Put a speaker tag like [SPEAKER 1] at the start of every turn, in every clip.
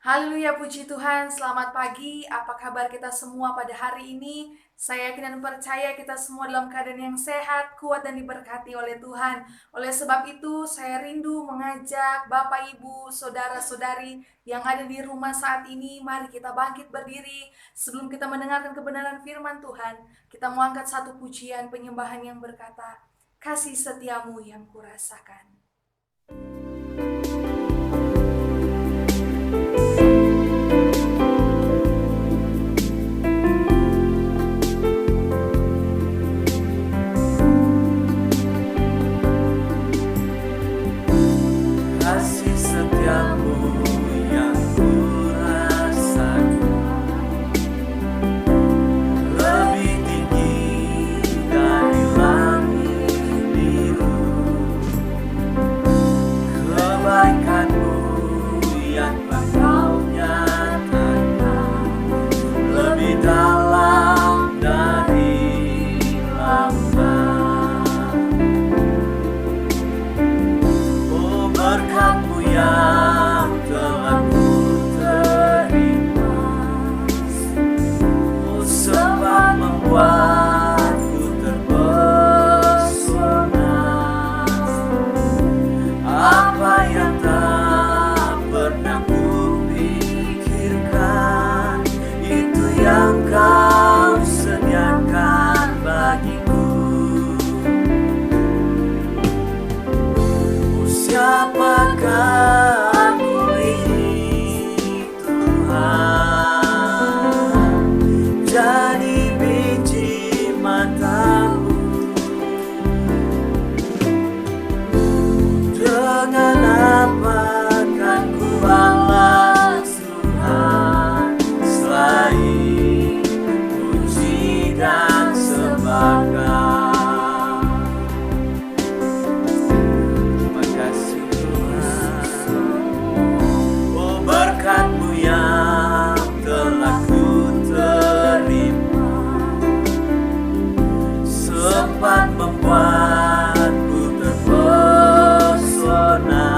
[SPEAKER 1] Haleluya, puji Tuhan, selamat pagi. Apa kabar kita semua pada hari ini? Saya yakin dan percaya kita semua dalam keadaan yang sehat, kuat, dan diberkati oleh Tuhan. Oleh sebab itu, saya rindu mengajak Bapak, Ibu, Saudara-saudari yang ada di rumah saat ini. Mari kita bangkit berdiri. Sebelum kita mendengarkan kebenaran firman Tuhan, kita mau angkat satu pujian penyembahan yang berkata, "Kasih setiamu yang kurasakan."
[SPEAKER 2] Kasih setiamu yang kurasakan lebih tinggi dari langit biru. Kebaikanmu yang kau nyatakan lebih dalam dari lautan. Oh, berkat-Mu yang telah ku terima, oh, sempat membuatku terpesona. Apa yang tak pernah ku pikirkan, itu yang Kau sediakan bagiku. Siapakah aku ini, Tuhan? Jadi biji mata-Mu. Dengan apa kan ku balas Tuhan selain puji dan sembah? Terima kasih Tuhan. Oh, berkat-Mu yang telah ku terima sempat membuatku terpesona.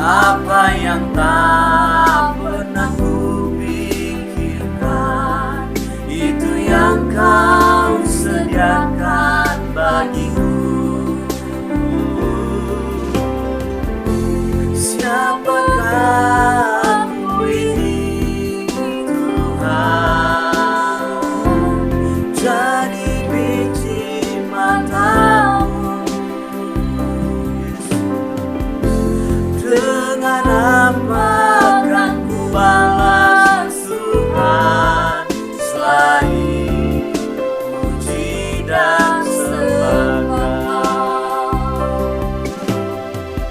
[SPEAKER 2] Apa yang tak pernah ku pikirkan, itu yang Kau sediakan bagiku. Siapakah aku ini, Tuhan? Jadi biji mata-Mu. Dengan apa kan ku balas Tuhan selain puji dan sembah?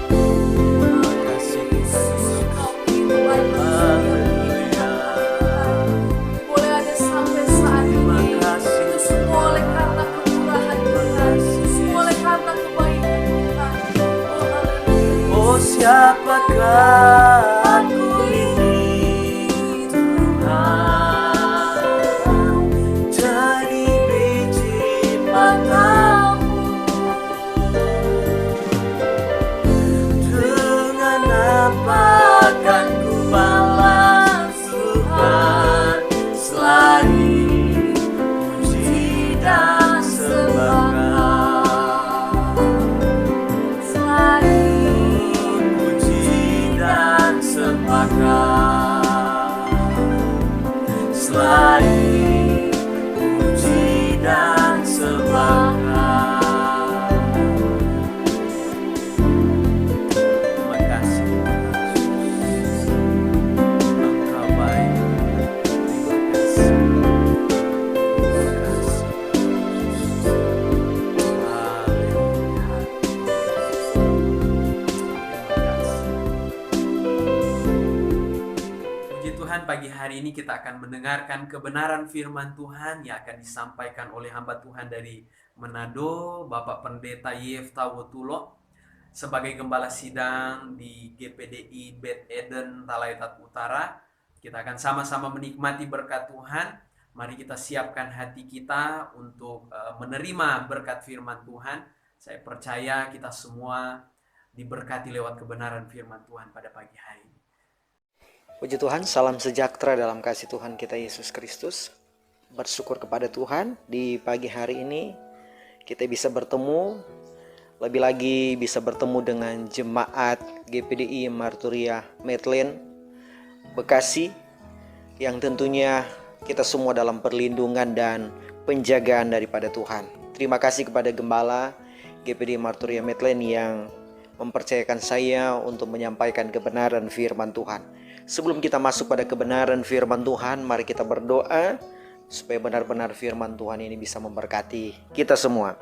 [SPEAKER 2] Terima kasih Yesus. Haleluya.
[SPEAKER 1] Boleh ada sampai saat
[SPEAKER 2] Terima
[SPEAKER 1] ini.
[SPEAKER 2] kasih
[SPEAKER 1] Itu semua oleh karena kemurahan Tuhan. Semua oleh karena kebaikan Tuhan. Oh, haleluya.
[SPEAKER 2] Oh, siapakah aku ini, Tuhan? Jadi biji mata-Mu. Dengan apa kan ku balas Tuhan selain puji dan sembah? Puji dan sembah, selain puji dan sembah. Terima kasih Yesus, Engkau baik. Terima kasih, terima kasih Yesus. Haleluya. Puji Tuhan, pagi hari ini kita akan mendengarkan kebenaran firman Tuhan yang akan disampaikan oleh hamba Tuhan dari Manado, Bapak Pendeta Yefta Wotulo, sebagai gembala sidang di GPDI Beth Eden, Talaitat Utara. Kita akan sama-sama menikmati berkat Tuhan. Mari kita siapkan hati kita untuk menerima berkat firman Tuhan. Saya percaya kita semua diberkati lewat kebenaran firman Tuhan pada pagi hari ini.
[SPEAKER 3] Puji Tuhan, salam sejahtera dalam kasih Tuhan kita Yesus Kristus. Bersyukur kepada Tuhan di pagi hari ini kita bisa bertemu, lebih lagi bisa bertemu dengan jemaat GPDI Marturia Medland Bekasi, yang tentunya kita semua dalam perlindungan dan penjagaan daripada Tuhan. Terima kasih kepada Gembala GPDI Marturia Medland yang mempercayakan saya untuk menyampaikan kebenaran firman Tuhan. Sebelum kita masuk pada kebenaran firman Tuhan, mari kita berdoa supaya benar-benar firman Tuhan ini bisa memberkati kita semua.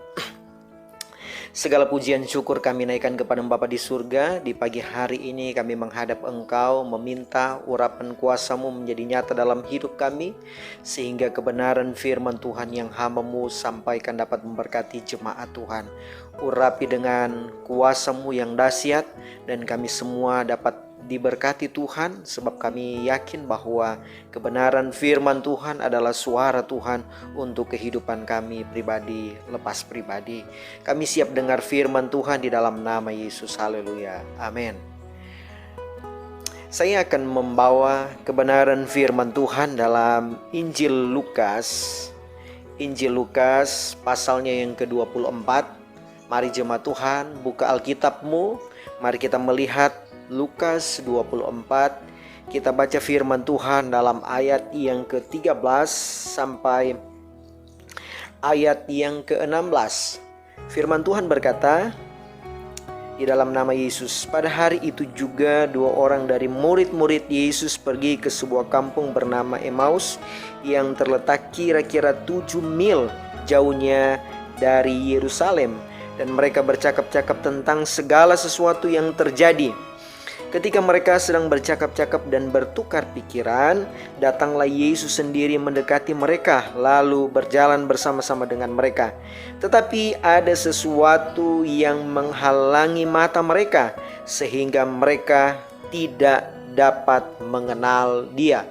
[SPEAKER 3] Segala pujian syukur kami naikkan kepada Bapa di surga. Di pagi hari ini kami menghadap Engkau, meminta urapan kuasa-Mu menjadi nyata dalam hidup kami, sehingga kebenaran firman Tuhan yang hamba-Mu sampaikan dapat memberkati jemaat Tuhan. Urapi dengan kuasa-Mu yang dahsyat, dan kami semua dapat diberkati Tuhan, sebab kami yakin bahwa kebenaran firman Tuhan adalah suara Tuhan untuk kehidupan kami pribadi lepas pribadi. Kami siap dengar firman Tuhan di dalam nama Yesus. Haleluya. Amin. Saya akan membawa kebenaran firman Tuhan dalam Injil Lukas. Injil Lukas pasalnya yang ke-24. Mari jemaat Tuhan buka Alkitabmu. Mari kita melihat Lukas 24, kita baca firman Tuhan dalam ayat yang ke-13 sampai ayat yang ke-16. Firman Tuhan berkata, di dalam nama Yesus, pada hari itu juga 2 orang dari murid-murid Yesus pergi ke sebuah kampung bernama Emmaus yang terletak kira-kira 7 mil jauhnya dari Yerusalem, dan mereka bercakap-cakap tentang segala sesuatu yang terjadi. Ketika mereka sedang bercakap-cakap dan bertukar pikiran, datanglah Yesus sendiri mendekati mereka, lalu berjalan bersama-sama dengan mereka. Tetapi ada sesuatu yang menghalangi mata mereka, sehingga mereka tidak dapat mengenal Dia.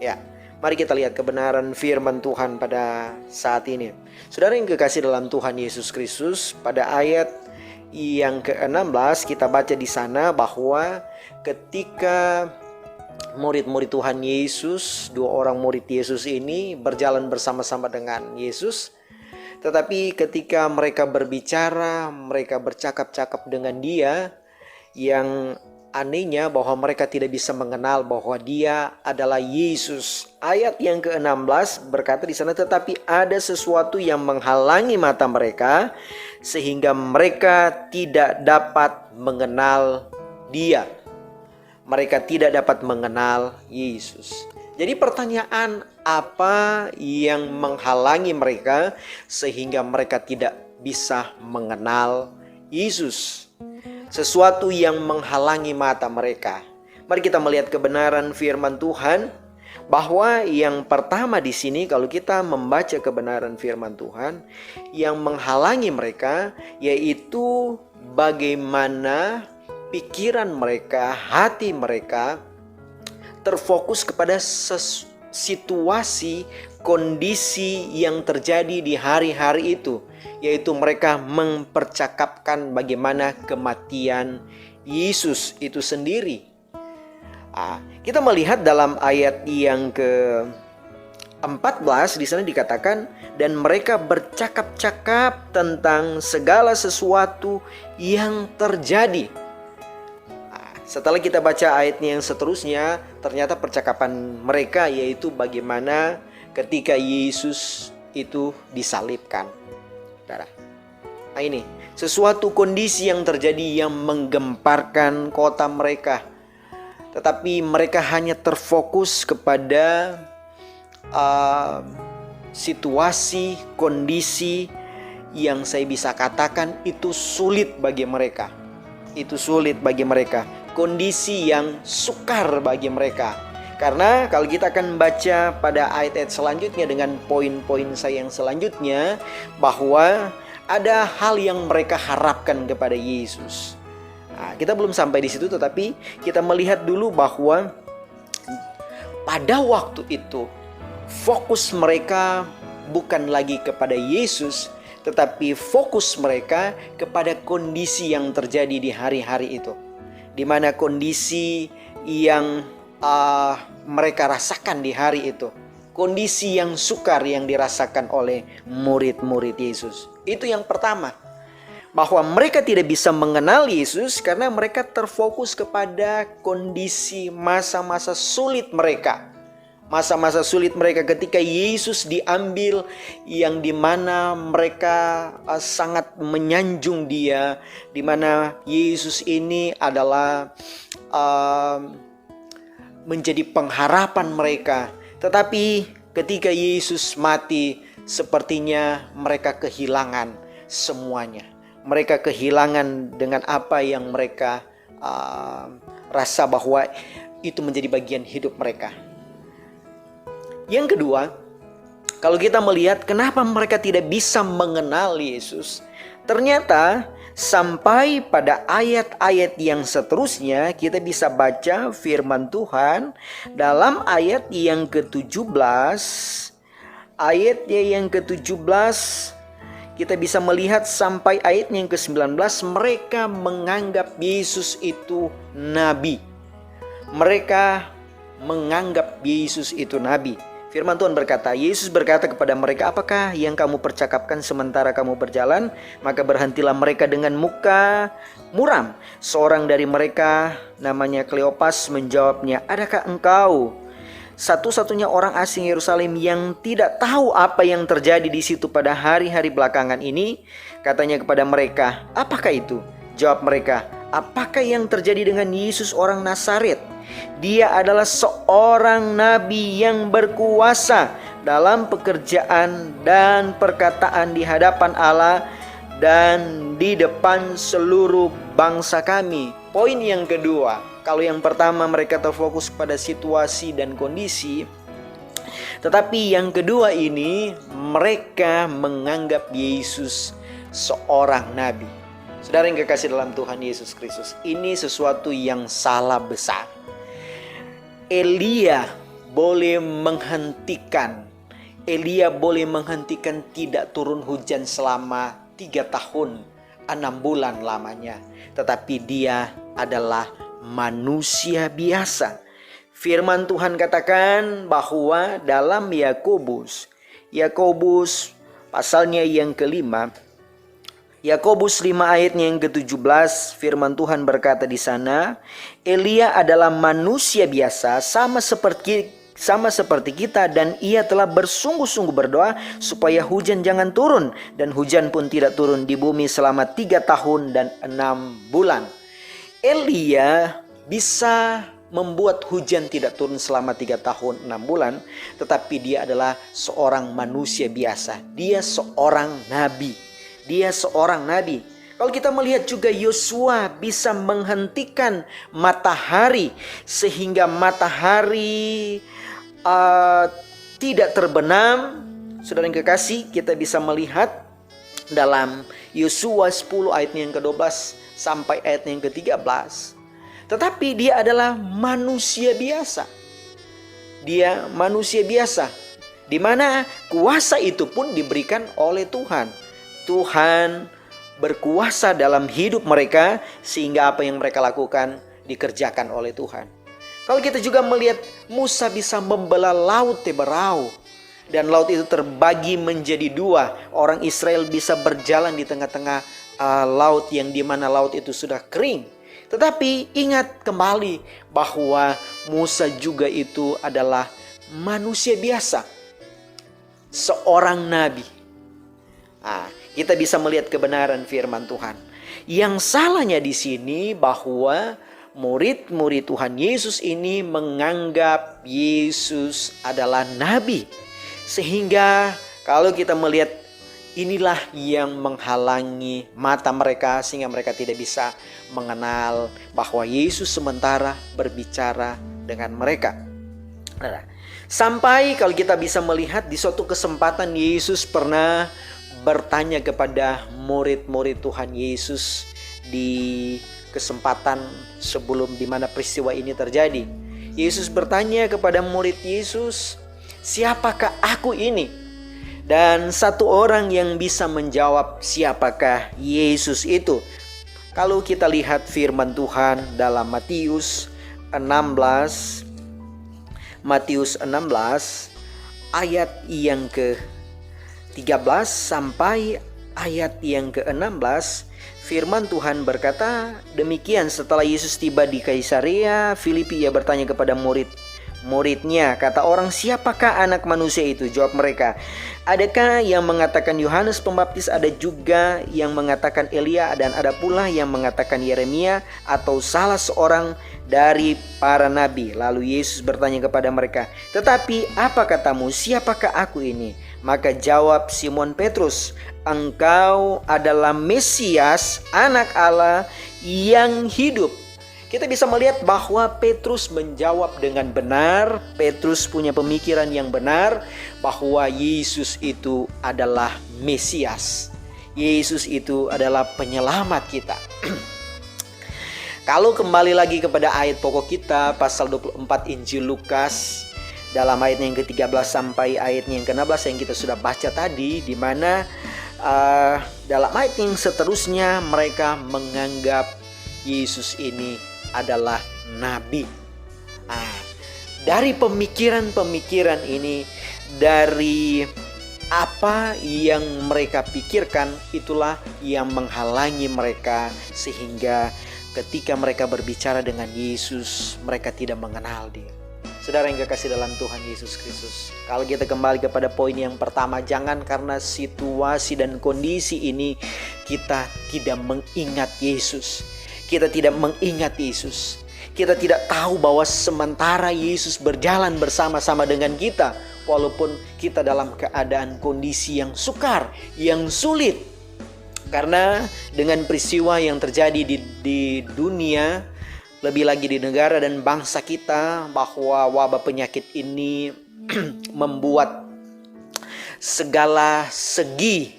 [SPEAKER 3] Ya, mari kita lihat kebenaran firman Tuhan pada saat ini. Saudara yang kekasih dalam Tuhan Yesus Kristus, pada ayat yang ke-16 kita baca di sana bahwa ketika murid-murid Tuhan Yesus, 2 orang murid Yesus ini berjalan bersama-sama dengan Yesus, tetapi ketika mereka berbicara, mereka bercakap-cakap dengan Dia, yang anehnya bahwa mereka tidak bisa mengenal bahwa Dia adalah Yesus. Ayat yang ke-16 berkata di sana, tetapi ada sesuatu yang menghalangi mata mereka sehingga mereka tidak dapat mengenal Dia. Mereka tidak dapat mengenal Yesus. Jadi pertanyaan, apa yang menghalangi mereka sehingga mereka tidak bisa mengenal Yesus? Sesuatu yang menghalangi mata mereka. Mari kita melihat kebenaran firman Tuhan, bahwa yang pertama di sini kalau kita membaca kebenaran firman Tuhan, yang menghalangi mereka yaitu bagaimana pikiran mereka, hati mereka terfokus kepada situasi, kondisi yang terjadi di hari-hari itu, yaitu mereka mempercakapkan bagaimana kematian Yesus itu sendiri. Kita melihat dalam ayat yang ke-14 di sana dikatakan, dan mereka bercakap-cakap tentang segala sesuatu yang terjadi. Setelah kita baca ayatnya yang seterusnya, ternyata percakapan mereka yaitu bagaimana ketika Yesus itu disalibkan. Nah ini sesuatu kondisi yang terjadi yang menggemparkan kota mereka. Tetapi mereka hanya terfokus kepada situasi, kondisi yang saya bisa katakan itu sulit bagi mereka. Itu sulit bagi mereka. Kondisi yang sukar bagi mereka. Karena kalau kita akan baca pada ayat-ayat selanjutnya dengan poin-poin saya yang selanjutnya, bahwa ada hal yang mereka harapkan kepada Yesus. Kita belum sampai di situ, tetapi kita melihat dulu bahwa pada waktu itu fokus mereka bukan lagi kepada Yesus, tetapi fokus mereka kepada kondisi yang terjadi di hari-hari itu, di mana kondisi yang mereka rasakan di hari itu. Kondisi yang sukar yang dirasakan oleh murid-murid Yesus. Itu yang pertama. Bahwa mereka tidak bisa mengenal Yesus karena mereka terfokus kepada kondisi masa-masa sulit mereka. Masa-masa sulit mereka ketika Yesus diambil, yang dimana mereka sangat menyanjung dia, dimana Yesus ini adalah menjadi pengharapan mereka. Tetapi ketika Yesus mati, sepertinya mereka kehilangan semuanya. Mereka kehilangan dengan apa yang mereka rasa bahwa itu menjadi bagian hidup mereka. Yang kedua, kalau kita melihat kenapa mereka tidak bisa mengenal Yesus, ternyata sampai pada ayat-ayat yang seterusnya kita bisa baca firman Tuhan dalam ayat yang ke-17. Ayatnya yang ke-17 kita bisa melihat sampai ayat yang ke-19, mereka menganggap Yesus itu nabi. Mereka menganggap Yesus itu nabi. Firman Tuhan berkata, Yesus berkata kepada mereka, apakah yang kamu percakapkan sementara kamu berjalan? Maka berhentilah mereka dengan muka muram. Seorang dari mereka namanya Kleopas menjawabnya, adakah engkau satu-satunya orang asing Yerusalem yang tidak tahu apa yang terjadi di situ pada hari-hari belakangan ini? Katanya kepada mereka, apakah itu? Jawab mereka, apakah yang terjadi dengan Yesus orang Nazaret? Dia adalah seorang nabi yang berkuasa dalam pekerjaan dan perkataan di hadapan Allah dan di depan seluruh bangsa kami. Poin yang kedua, kalau yang pertama mereka terfokus pada situasi dan kondisi, tetapi yang kedua ini mereka menganggap Yesus seorang nabi. Saudara yang kekasih dalam Tuhan Yesus Kristus, ini sesuatu yang salah besar. Elia boleh menghentikan tidak turun hujan selama 3 tahun 6 bulan lamanya. Tetapi dia adalah manusia biasa. Firman Tuhan katakan bahwa dalam Yakobus pasalnya yang ke-5, Yakobus 5 ayatnya yang ke-17, firman Tuhan berkata di sana, Elia adalah manusia biasa sama seperti kita, dan ia telah bersungguh-sungguh berdoa supaya hujan jangan turun, dan hujan pun tidak turun di bumi selama 3 tahun dan 6 bulan. Elia bisa membuat hujan tidak turun selama 3 tahun 6 bulan, tetapi dia adalah seorang manusia biasa. Dia seorang nabi. Kalau kita melihat juga Yosua bisa menghentikan matahari sehingga matahari tidak terbenam. Saudara yang kekasih, kita bisa melihat dalam Yosua 10 ayat yang ke-12 sampai ayat yang ke-13. Tetapi dia adalah manusia biasa. Dia manusia biasa, di mana kuasa itu pun diberikan oleh Tuhan. Tuhan berkuasa dalam hidup mereka sehingga apa yang mereka lakukan dikerjakan oleh Tuhan. Kalau kita juga melihat Musa bisa membelah laut Teberau, dan laut itu terbagi menjadi 2. Orang Israel bisa berjalan di tengah-tengah laut yang dimana laut itu sudah kering. Tetapi ingat kembali bahwa Musa juga itu adalah manusia biasa, seorang nabi. Kita bisa melihat kebenaran firman Tuhan. Yang salahnya di sini bahwa murid-murid Tuhan Yesus ini menganggap Yesus adalah nabi. Sehingga kalau kita melihat, inilah yang menghalangi mata mereka sehingga mereka tidak bisa mengenal bahwa Yesus sementara berbicara dengan mereka. Sampai kalau kita bisa melihat di suatu kesempatan Yesus pernah bertanya kepada murid-murid Tuhan Yesus di kesempatan sebelum di mana peristiwa ini terjadi. Yesus bertanya kepada murid Yesus, siapakah aku ini? Dan satu orang yang bisa menjawab siapakah Yesus itu. Kalau kita lihat firman Tuhan dalam Matius 16 Matius 16 ayat yang ke-13 sampai ayat yang ke-16. Firman Tuhan berkata demikian, setelah Yesus tiba di Kaisarea Filipi, ia bertanya kepada muridnya, kata orang, siapakah anak manusia itu? Jawab mereka, adakah yang mengatakan Yohanes Pembaptis, ada juga yang mengatakan Elia, dan ada pula yang mengatakan Yeremia atau salah seorang dari para nabi. Lalu Yesus bertanya kepada mereka, tetapi apa katamu, siapakah aku ini? Maka jawab Simon Petrus, engkau adalah Mesias, anak Allah yang hidup. Kita bisa melihat bahwa Petrus menjawab dengan benar. Petrus punya pemikiran yang benar bahwa Yesus itu adalah Mesias. Yesus itu adalah penyelamat kita. Kalau kembali lagi kepada ayat pokok kita, pasal 24 Injil Lukas, dalam ayatnya yang ke-13 sampai ayatnya yang ke-16 yang kita sudah baca tadi, di mana dalam ayat yang seterusnya mereka menganggap Yesus ini adalah nabi. Dari pemikiran-pemikiran ini, dari apa yang mereka pikirkan, itulah yang menghalangi mereka sehingga ketika mereka berbicara dengan Yesus, mereka tidak mengenal Dia. Saudara yang kekasih dalam Tuhan Yesus Kristus, kalau kita kembali kepada poin yang pertama, jangan karena situasi dan kondisi ini kita tidak mengingat Yesus. Kita tidak mengingat Yesus. Kita tidak tahu bahwa sementara Yesus berjalan bersama-sama dengan kita, walaupun kita dalam keadaan kondisi yang sukar, yang sulit. Karena dengan peristiwa yang terjadi di dunia, lebih lagi di negara dan bangsa kita, bahwa wabah penyakit ini membuat segala segi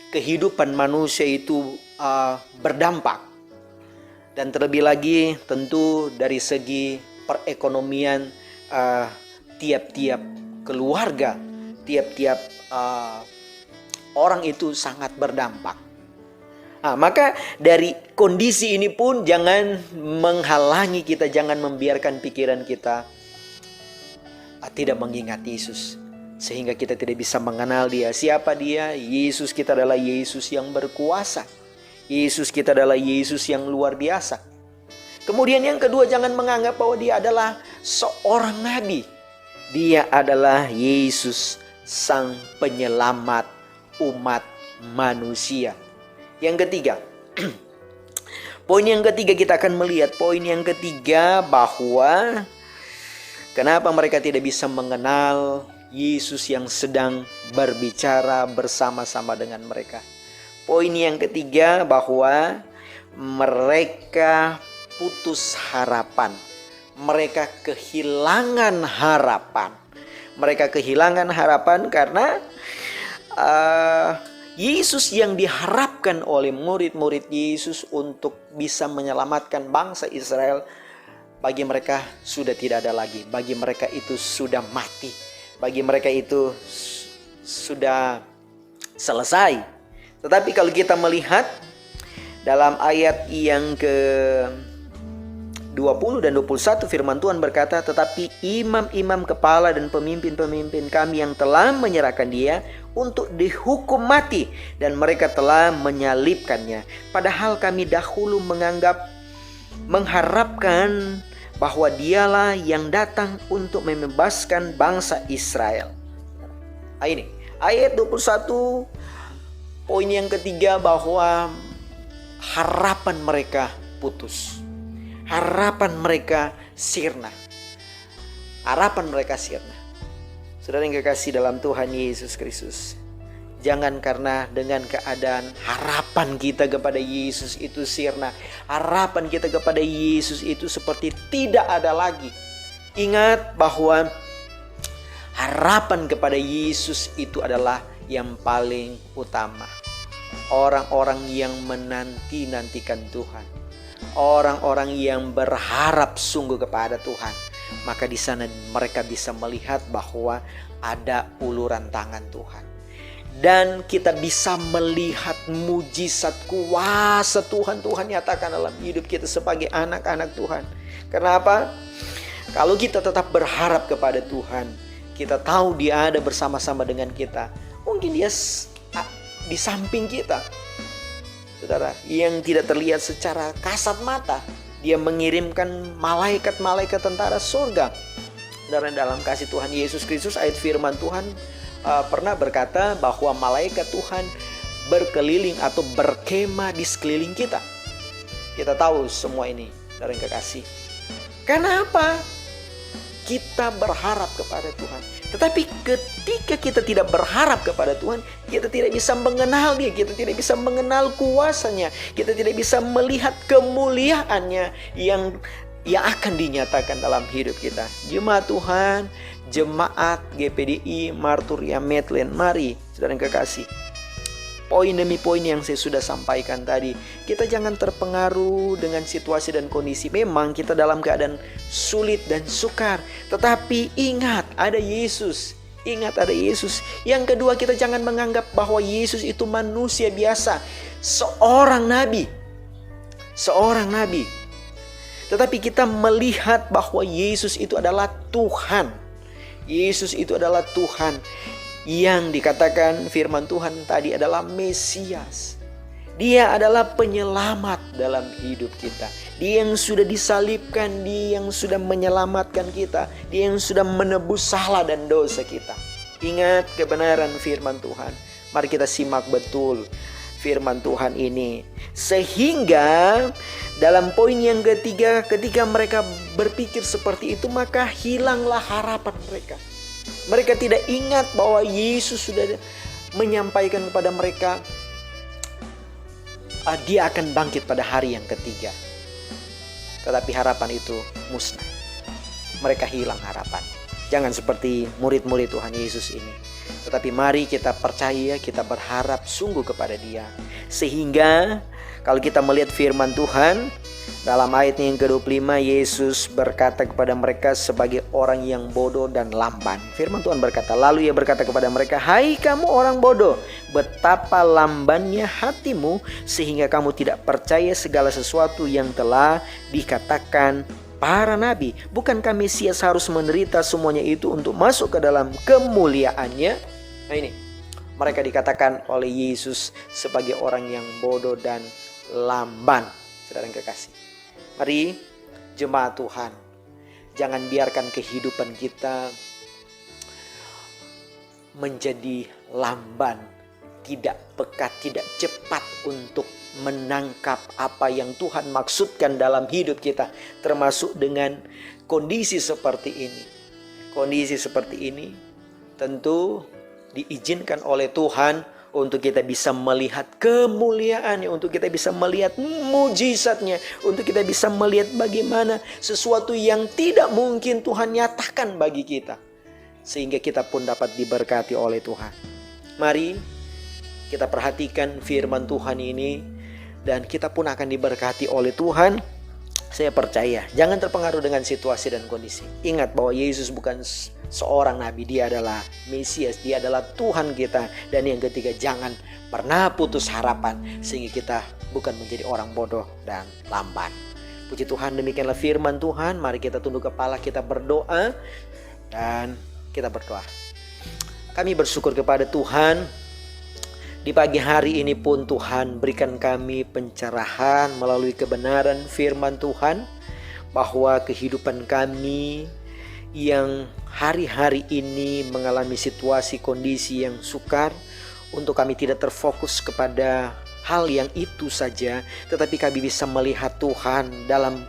[SPEAKER 3] kehidupan manusia itu berdampak. Dan terlebih lagi tentu dari segi perekonomian tiap-tiap keluarga, tiap-tiap orang itu sangat berdampak. Maka dari kondisi ini pun jangan menghalangi kita, jangan membiarkan pikiran kita tidak mengingat Yesus, sehingga kita tidak bisa mengenal Dia. Siapa Dia? Yesus kita adalah Yesus yang berkuasa. Yesus kita adalah Yesus yang luar biasa. Kemudian yang kedua, jangan menganggap bahwa Dia adalah seorang nabi. Dia adalah Yesus, sang penyelamat umat manusia. Yang ketiga, poin yang ketiga kita akan melihat poin yang ketiga bahwa kenapa mereka tidak bisa mengenal Yesus yang sedang berbicara bersama-sama dengan mereka. Poin yang ketiga bahwa mereka putus harapan. Mereka kehilangan harapan. Mereka kehilangan harapan karena Yesus yang diharapkan oleh murid-murid Yesus untuk bisa menyelamatkan bangsa Israel, bagi mereka sudah tidak ada lagi. Bagi mereka itu sudah mati. Bagi mereka itu sudah selesai. Tetapi kalau kita melihat dalam ayat yang ke-20 dan 21, firman Tuhan berkata, tetapi imam-imam kepala dan pemimpin-pemimpin kami yang telah menyerahkan Dia untuk dihukum mati, dan mereka telah menyalibkannya. Padahal kami dahulu mengharapkan bahwa Dialah yang datang untuk membebaskan bangsa Israel. Ini ayat 21, poin yang ketiga bahwa harapan mereka putus. Harapan mereka sirna. Harapan mereka sirna. Saudara yang kekasih dalam Tuhan Yesus Kristus, jangan karena dengan keadaan harapan kita kepada Yesus itu sirna, harapan kita kepada Yesus itu seperti tidak ada lagi. Ingat bahwa harapan kepada Yesus itu adalah yang paling utama. Orang-orang yang menanti-nantikan Tuhan, orang-orang yang berharap sungguh kepada Tuhan, maka di sana mereka bisa melihat bahwa ada uluran tangan Tuhan. Dan kita bisa melihat mujizat kuasa Tuhan nyatakan dalam hidup kita sebagai anak-anak Tuhan. Kenapa? Kalau kita tetap berharap kepada Tuhan, kita tahu Dia ada bersama-sama dengan kita. Mungkin Dia di samping kita, saudara, yang tidak terlihat secara kasat mata. Dia mengirimkan malaikat-malaikat tentara surga. Dan dalam kasih Tuhan Yesus Kristus, ayat firman Tuhan pernah berkata bahwa malaikat Tuhan berkeliling atau berkemah di sekeliling kita. Kita tahu semua ini, saudara yang kekasih. Kenapa? Kita berharap kepada Tuhan. Tetapi ketika kita tidak berharap kepada Tuhan, kita tidak bisa mengenal Dia, kita tidak bisa mengenal kuasa-Nya, kita tidak bisa melihat kemuliaan-Nya yang akan dinyatakan dalam hidup kita. Jemaat Tuhan, jemaat GPDI Marturia Medland, mari saudara yang kekasih, poin demi poin yang saya sudah sampaikan tadi, kita jangan terpengaruh dengan situasi dan kondisi. Memang kita dalam keadaan sulit dan sukar, tetapi ingat ada Yesus. Ingat ada Yesus. Yang kedua, kita jangan menganggap bahwa Yesus itu manusia biasa, seorang nabi. Tetapi kita melihat bahwa Yesus itu adalah Tuhan. Yesus itu adalah Tuhan. Yang dikatakan firman Tuhan tadi adalah Mesias. Dia adalah penyelamat dalam hidup kita. Dia yang sudah disalibkan, Dia yang sudah menyelamatkan kita, Dia yang sudah menebus salah dan dosa kita. Ingat kebenaran firman Tuhan. Mari kita simak betul firman Tuhan ini. Sehingga dalam poin yang ketiga, ketika mereka berpikir seperti itu, maka hilanglah harapan mereka. Mereka tidak ingat bahwa Yesus sudah menyampaikan kepada mereka Dia akan bangkit pada hari yang ketiga. Tetapi harapan itu musnah. Mereka hilang harapan. Jangan seperti murid-murid Tuhan Yesus ini. Tetapi mari kita percaya, kita berharap sungguh kepada Dia. Sehingga kalau kita melihat firman Tuhan dalam ayatnya yang ke-25, Yesus berkata kepada mereka sebagai orang yang bodoh dan lamban. Firman Tuhan berkata, lalu Ia berkata kepada mereka, hai kamu orang bodoh, betapa lambannya hatimu sehingga kamu tidak percaya segala sesuatu yang telah dikatakan para nabi. Bukankah Mesias harus menderita semuanya itu untuk masuk ke dalam kemuliaannya? Nah ini, mereka dikatakan oleh Yesus sebagai orang yang bodoh dan lamban. Saudara yang kekasih, mari jemaat Tuhan, jangan biarkan kehidupan kita menjadi lamban, tidak peka, tidak cepat untuk menangkap apa yang Tuhan maksudkan dalam hidup kita, termasuk dengan kondisi seperti ini. Kondisi seperti ini tentu diizinkan oleh Tuhan untuk kita bisa melihat kemuliaannya, untuk kita bisa melihat mujizatnya, untuk kita bisa melihat bagaimana sesuatu yang tidak mungkin Tuhan nyatakan bagi kita, sehingga kita pun dapat diberkati oleh Tuhan. Mari kita perhatikan firman Tuhan ini, dan kita pun akan diberkati oleh Tuhan. Saya percaya, jangan terpengaruh dengan situasi dan kondisi. Ingat bahwa Yesus bukan seorang nabi, Dia adalah Mesias, Dia adalah Tuhan kita. Dan yang ketiga, jangan pernah putus harapan sehingga kita bukan menjadi orang bodoh dan lamban. Puji Tuhan, demikianlah firman Tuhan. Mari kita tunduk kepala, kita berdoa, dan kita berdoa. Kami bersyukur kepada Tuhan. Di pagi hari ini pun Tuhan berikan kami pencerahan melalui kebenaran firman Tuhan, bahwa kehidupan kami yang hari-hari ini mengalami situasi kondisi yang sukar, untuk kami tidak terfokus kepada hal yang itu saja, tetapi kami bisa melihat Tuhan dalam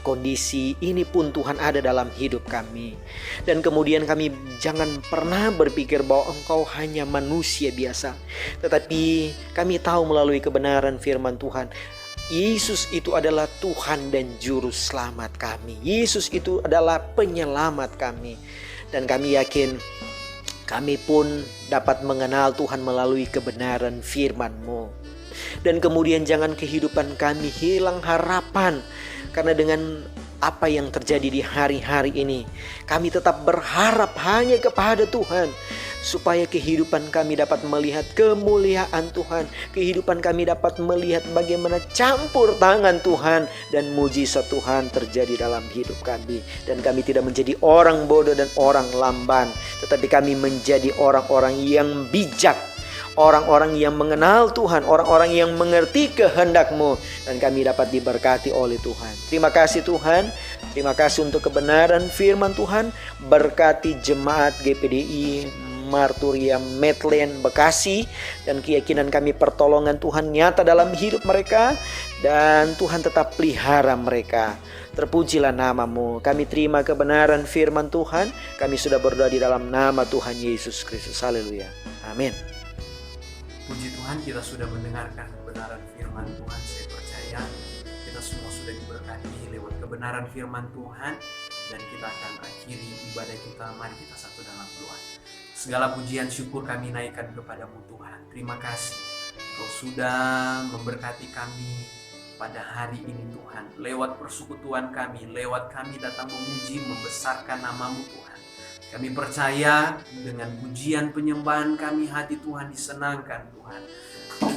[SPEAKER 3] kondisi ini pun Tuhan ada dalam hidup kami. Dan kemudian kami jangan pernah berpikir bahwa Engkau hanya manusia biasa, tetapi kami tahu melalui kebenaran firman Tuhan, Yesus itu adalah Tuhan dan Juru Selamat kami. Yesus itu adalah penyelamat kami. Dan kami yakin kami pun dapat mengenal Tuhan melalui kebenaran firman-Mu. Dan kemudian jangan kehidupan kami hilang harapan, karena dengan apa yang terjadi di hari-hari ini, kami tetap berharap hanya kepada Tuhan. supaya kehidupan kami dapat melihat kemuliaan Tuhan, kehidupan kami dapat melihat bagaimana campur tangan Tuhan dan mujizat Tuhan terjadi dalam hidup kami, dan kami tidak menjadi orang bodoh dan orang lamban, tetapi kami menjadi orang-orang yang bijak, orang-orang yang mengenal Tuhan, orang-orang yang mengerti kehendak-Mu, dan kami dapat diberkati oleh Tuhan. Terima kasih Tuhan. Terima kasih untuk kebenaran firman Tuhan. Berkati jemaat GPDI Marturia Medland Bekasi, dan keyakinan kami pertolongan Tuhan nyata dalam hidup mereka, dan Tuhan tetap pelihara mereka. Terpujilah nama-Mu. Kami terima kebenaran firman Tuhan. Kami sudah berdoa di dalam nama Tuhan Yesus Kristus. Haleluya. Amin.
[SPEAKER 2] Puji Tuhan, kita sudah mendengarkan kebenaran firman Tuhan. Saya percaya kita semua sudah diberkati lewat kebenaran firman Tuhan, dan kita akan akhiri ibadah kita. Mari kita satu dalam doa. Segala pujian syukur kami naikkan kepadamu Tuhan. Terima kasih Kau sudah memberkati kami pada hari ini Tuhan. Lewat persekutuan kami, lewat kami datang memuji, membesarkan nama-Mu Tuhan. Kami percaya dengan pujian penyembahan kami, hati Tuhan disenangkan Tuhan.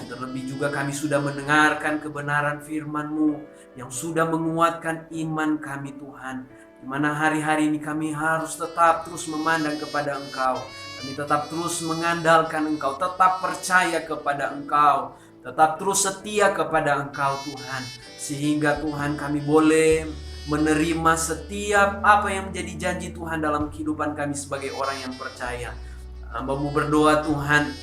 [SPEAKER 2] Terlebih juga kami sudah mendengarkan kebenaran firman-Mu yang sudah menguatkan iman kami Tuhan. Di mana hari-hari ini kami harus tetap terus memandang kepada Engkau. Kami tetap terus mengandalkan Engkau, tetap percaya kepada Engkau, tetap terus setia kepada Engkau Tuhan. Sehingga Tuhan kami boleh menerima setiap apa yang menjadi janji Tuhan dalam kehidupan kami sebagai orang yang percaya. Hamba-Mu berdoa Tuhan,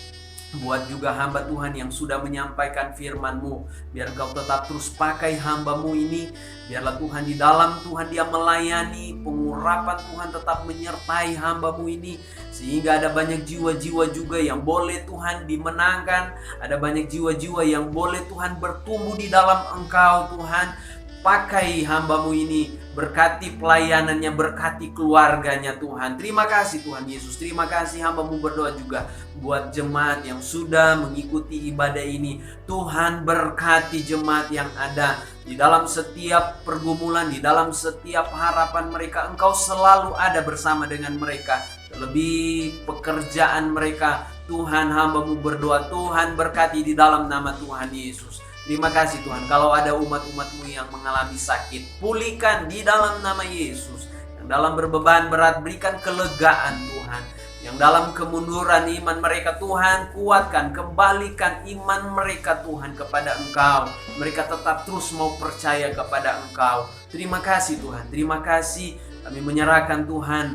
[SPEAKER 2] buat juga hamba Tuhan yang sudah menyampaikan firman-Mu. Biar Engkau tetap terus pakai hamba-Mu ini. Biarlah Tuhan di dalam Tuhan dia melayani, pengurapan Tuhan tetap menyertai hamba-Mu ini. Sehingga ada banyak jiwa-jiwa juga yang boleh Tuhan dimenangkan. Ada banyak jiwa-jiwa yang boleh Tuhan bertumbuh di dalam Engkau Tuhan. Pakai hamba-Mu ini, berkati pelayanannya, berkati keluarganya Tuhan. Terima kasih Tuhan Yesus. Terima kasih, hamba-Mu berdoa juga buat jemaat yang sudah mengikuti ibadah ini. Tuhan berkati jemaat yang ada di dalam setiap pergumulan, di dalam setiap harapan mereka. Engkau selalu ada bersama dengan mereka. Terlebih pekerjaan mereka, Tuhan, hamba-Mu berdoa, Tuhan berkati di dalam nama Tuhan Yesus. Terima kasih Tuhan, kalau ada umat-umat-Mu yang mengalami sakit, pulihkan di dalam nama Yesus. Yang dalam berbeban berat, berikan kelegaan Tuhan. Yang dalam kemunduran iman mereka Tuhan, kuatkan, kembalikan iman mereka Tuhan kepada Engkau. Mereka tetap terus mau percaya kepada Engkau. Terima kasih Tuhan, terima kasih. Kami menyerahkan Tuhan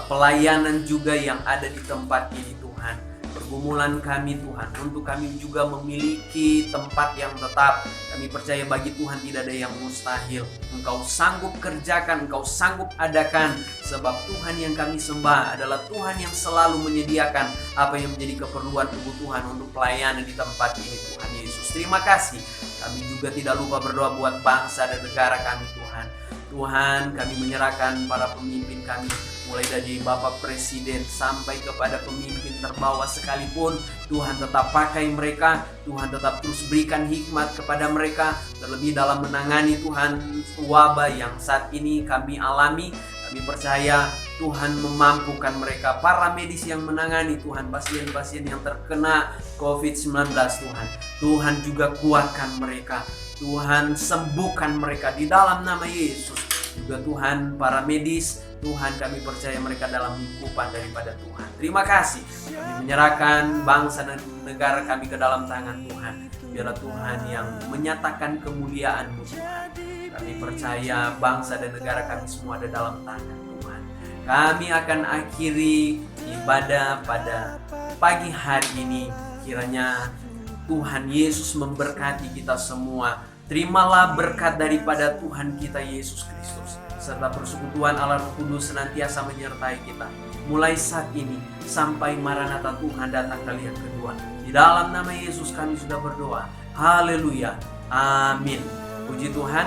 [SPEAKER 2] pelayanan juga yang ada di tempat ini Tuhan. Pergumulan kami Tuhan, untuk kami juga memiliki tempat yang tetap. Kami percaya bagi Tuhan tidak ada yang mustahil. Engkau sanggup kerjakan, Engkau sanggup adakan. Sebab Tuhan yang kami sembah adalah Tuhan yang selalu menyediakan apa yang menjadi keperluan kebutuhan untuk pelayanan di tempat ini Tuhan Yesus. Terima kasih. Kami juga tidak lupa berdoa buat bangsa dan negara kami Tuhan. Tuhan, kami menyerahkan para pemimpin kami, mulai dari Bapak Presiden sampai kepada pemimpin terbawah sekalipun. Tuhan tetap pakai mereka, Tuhan tetap terus berikan hikmat kepada mereka. Terlebih dalam menangani Tuhan wabah yang saat ini kami alami. Kami percaya Tuhan memampukan mereka, para medis yang menangani Tuhan pasien-pasien yang terkena COVID-19 Tuhan. Tuhan juga kuatkan mereka, Tuhan sembuhkan mereka di dalam nama Yesus. Juga Tuhan para medis, Tuhan kami percaya mereka dalam lingkupan daripada Tuhan. Terima kasih. Kami menyerahkan bangsa dan negara kami ke dalam tangan Tuhan. Biarlah Tuhan yang menyatakan kemuliaan-Mu Tuhan. Kami percaya bangsa dan negara kami semua ada dalam tangan Tuhan. Kami akan akhiri ibadah pada pagi hari ini. Kiranya Tuhan Yesus memberkati kita semua. Terimalah berkat daripada Tuhan kita Yesus Kristus, serta persekutuan Allah Roh Kudus senantiasa menyertai kita mulai saat ini sampai Maranatha Tuhan datang kali yang kedua. Di dalam nama Yesus kami sudah berdoa. Haleluya. Amin. Puji Tuhan,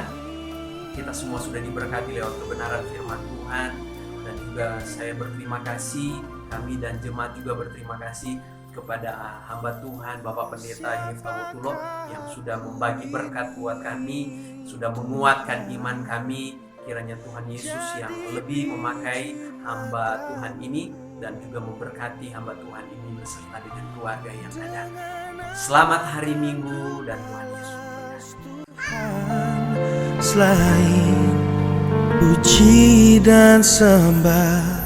[SPEAKER 2] kita semua sudah diberkati lewat kebenaran firman Tuhan. Dan juga saya berterima kasih, kami dan jemaat juga berterima kasih kepada hamba Tuhan Bapak Pendeta Yefta Wotulo yang sudah membagi berkat buat kami, sudah menguatkan iman kami. Kiranya Tuhan Yesus yang lebih memakai hamba Tuhan ini dan juga memberkati hamba Tuhan ini beserta dengan keluarga yang ada. Selamat hari Minggu dan Tuhan Yesus memberkati.
[SPEAKER 4] Selain puji dan sembah